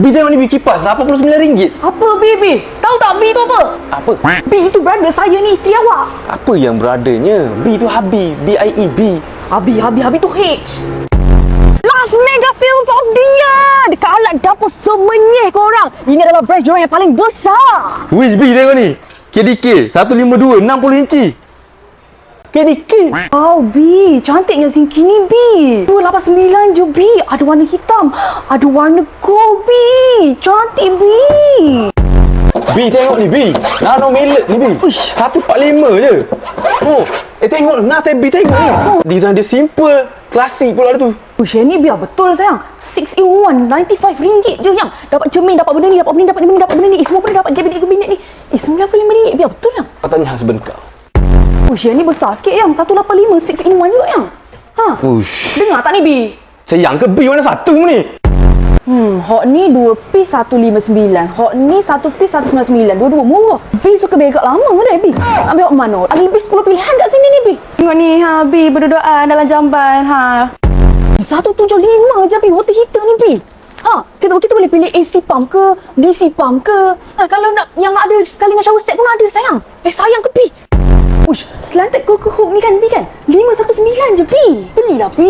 Bi tengok ni Bi, kipas RM89. Apa Bi? Tahu tak Bi tu apa? Apa? Bi itu brother saya ni, isteri awak. Apa yang beradanya? Bi tu Habi, B-I-E-B. Habi tu H. Last mega sales of the year dekat alat dapur semenyih korang. Ini adalah branch diorang yang paling besar. Wish Bi tengok ni. KDK 152 60 inci. KDK. Oh B, cantiknya Zinky ni B. 289 je B. Ada warna hitam, ada warna gold B. Cantik B. Bi tengok ni Bi. Nano millet ni Bi. Uish. 145 je. Oh, tengok nah Bi tengok ni. Design dia simple, klasik pula tu. Uish, ni biar betul sayang. 6 in 1, RM95 je yang. Dapat cermin, dapat benda ni, dapat benda ni, dapat benda ni, dapat benda ni. Semua pun dapat kabinet ni. RM95 biar betul yang. Kau tanya husband kau. Uish, yang ni besar sikit yang. 185, 6 in 1 juga yang. Ha. Uish. Dengar tak ni B? Sayang ke Bi mana satu ni? Hot ni 2 piece 159. Hot ni 1 piece 199. Dua-dua murah. B suka begak lama dah B. Ambil hot mana? Ada lebih 10 pilihan kat sini ni B. Tengok ni ha B berduaan dalam jamban ha. 175 je B. Water heater ni B. Ha, kita boleh pilih AC pump ke, DC pump ke. Ha, kalau nak yang ada sekali dengan shower set pun ada sayang. Sayang ke B? Uish, slanted cooker hook ni kan B kan? 519 je B. Belilah B.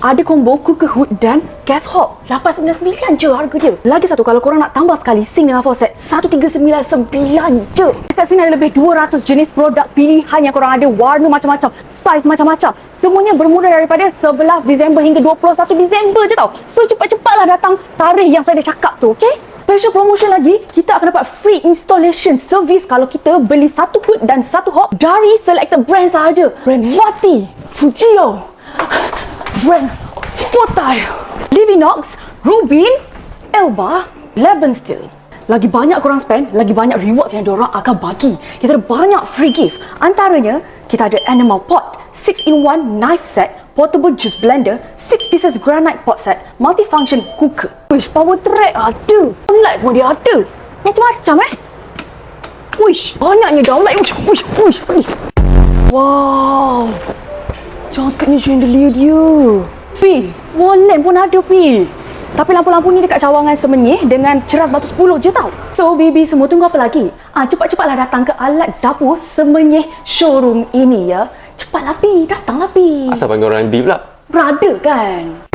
Ada combo cooker hook dan gas hob. 899 je harga dia. Lagi satu kalau korang nak tambah sekali sink dengan faucet, 1399 je. Dekat sini ada lebih 200 jenis produk pilihan yang korang ada, warna macam-macam, saiz macam-macam. Semuanya bermula daripada 11 Disember hingga 21 Disember je tau. So cepat-cepatlah datang tarikh yang saya dah cakap tu, okey? Special promotion lagi, kita akan dapat free installation service kalau kita beli satu hood dan satu hob dari selected brand sahaja. Brand Vati, Fujio, brand Fortile, Livinox, Rubin, Elba, Lebenstiel. Lagi banyak korang spend, lagi banyak rewards yang diorang akan bagi. Kita ada banyak free gift. Antaranya, kita ada animal pot, 6-in-1 knife set, portable juice blender, 6 pieces granite pot set, multifunction cooker. Wish, power track ada. Downlight pun dia ada. Macam-macam Wish, banyaknya downlight. Wish. Wow. Cantiknya chandelier dia. Pi, wall lamp pun ada Pi. Tapi lampu-lampu ni dekat cawangan semenyih dengan ceras batu 10 je tau. So, baby semua tunggu apa lagi? Cepat-cepatlah datang ke alat dapur semenyih showroom ini ya. Cepatlah Pi, datanglah Pi. Asal panggil orang Bi pula? Brother kan?